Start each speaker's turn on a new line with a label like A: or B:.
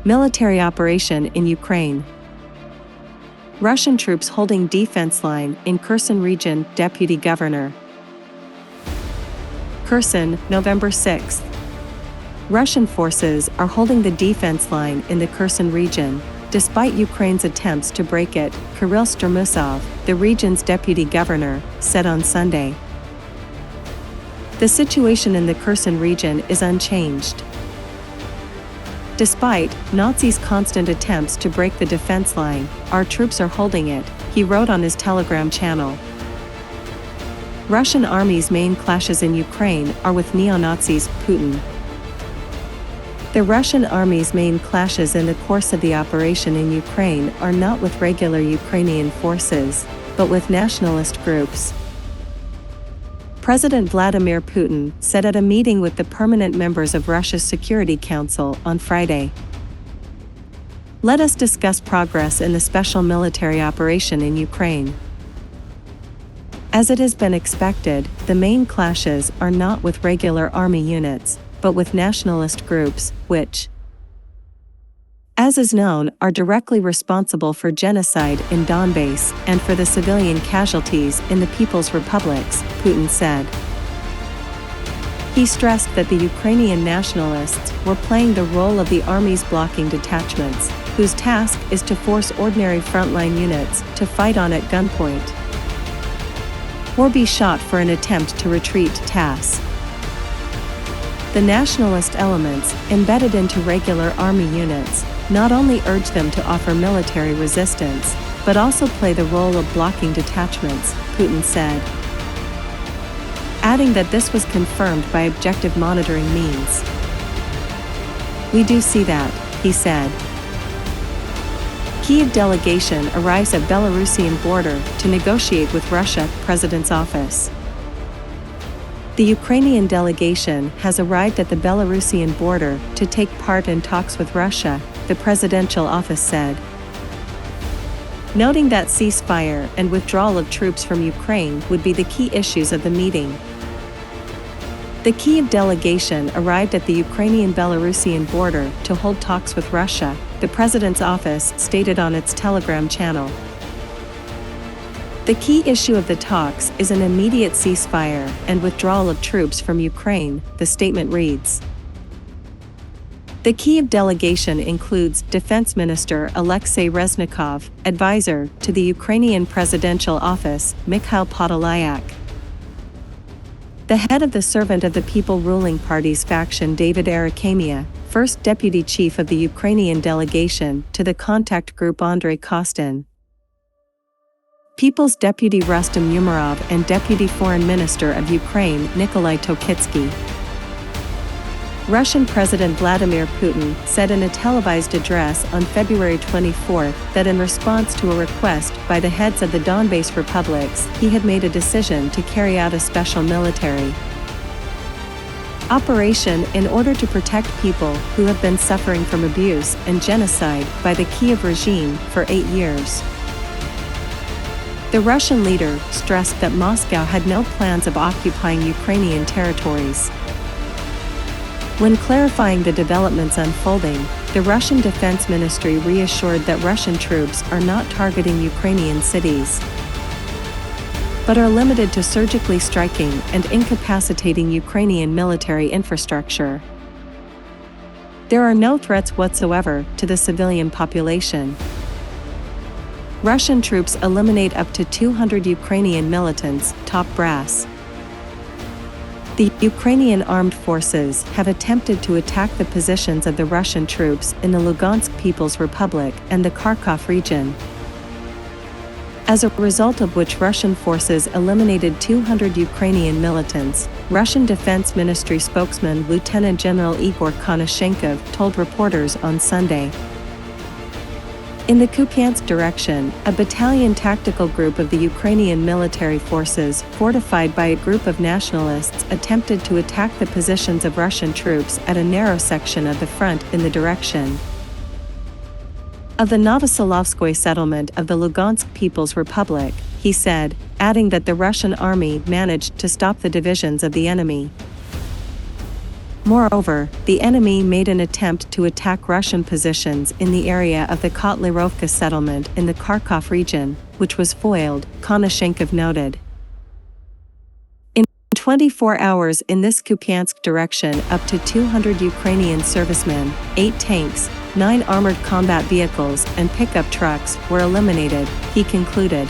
A: Military operation in Ukraine. Russian troops holding defense line in Kherson Region, Deputy Governor. Kherson, November 6. Russian forces are holding the defense line in the Kherson region, despite Ukraine's attempts to break it, Kirill Stermusov, the region's deputy governor, said on Sunday. The situation in the Kherson region is unchanged. Despite Nazis' constant attempts to break the defense line, our troops are holding it, he wrote on his Telegram channel. Russian army's main clashes in Ukraine are with neo-Nazis, Putin. The Russian army's main clashes in the course of the operation in Ukraine are not with regular Ukrainian forces, but with nationalist groups. President Vladimir Putin said at a meeting with the permanent members of Russia's Security Council on Friday. Let us discuss progress in the special military operation in Ukraine. As it has been expected, the main clashes are not with regular army units, but with nationalist groups, which, as is known, are directly responsible for genocide in Donbass and for the civilian casualties in the People's Republics, Putin said. He stressed that the Ukrainian nationalists were playing the role of the army's blocking detachments, whose task is to force ordinary frontline units to fight on at gunpoint or be shot for an attempt to retreat task. The nationalist elements, embedded into regular army units, not only urge them to offer military resistance, but also play the role of blocking detachments, Putin said. Adding that this was confirmed by objective monitoring means. We do see that, he said. Kyiv delegation arrives at Belarusian border to negotiate with Russia, President's office. The Ukrainian delegation has arrived at the Belarusian border to take part in talks with Russia, the presidential office said. Noting that ceasefire and withdrawal of troops from Ukraine would be the key issues of the meeting. The Kyiv delegation arrived at the Ukrainian-Belarusian border to hold talks with Russia, the president's office stated on its Telegram channel. The key issue of the talks is an immediate ceasefire and withdrawal of troops from Ukraine, the statement reads. The Kyiv delegation includes Defense Minister Alexei Reznikov, advisor to the Ukrainian presidential office, Mikhail Podolyak. The head of the Servant of the People ruling party's faction David Arakhamia, first deputy chief of the Ukrainian delegation to the contact group Andrei Kostin. People's Deputy Rustem Umerov and Deputy Foreign Minister of Ukraine Nikolai Tokitsky. Russian President Vladimir Putin said in a televised address on February 24 that in response to a request by the heads of the Donbass republics, he had made a decision to carry out a special military operation in order to protect people who have been suffering from abuse and genocide by the Kyiv regime for 8 years. The Russian leader stressed that Moscow had no plans of occupying Ukrainian territories. When clarifying the developments unfolding, the Russian Defense Ministry reassured that Russian troops are not targeting Ukrainian cities, but are limited to surgically striking and incapacitating Ukrainian military infrastructure. There are no threats whatsoever to the civilian population. Russian troops eliminate up to 200 Ukrainian militants, top brass. The Ukrainian armed forces have attempted to attack the positions of the Russian troops in the Lugansk People's Republic and the Kharkov region, as a result of which Russian forces eliminated 200 Ukrainian militants, Russian Defense Ministry spokesman Lieutenant General Igor Konashenkov told reporters on Sunday. In the Kupiansk direction, a battalion tactical group of the Ukrainian military forces, fortified by a group of nationalists, attempted to attack the positions of Russian troops at a narrow section of the front in the direction of the Novosolovskoye settlement of the Lugansk People's Republic, he said, adding that the Russian army managed to stop the divisions of the enemy. Moreover, the enemy made an attempt to attack Russian positions in the area of the Kotlyrovka settlement in the Kharkov region, which was foiled, Konashenkov noted. In 24 hours in this Kupiansk direction, up to 200 Ukrainian servicemen, 8 tanks, 9 armored combat vehicles and pickup trucks were eliminated, he concluded.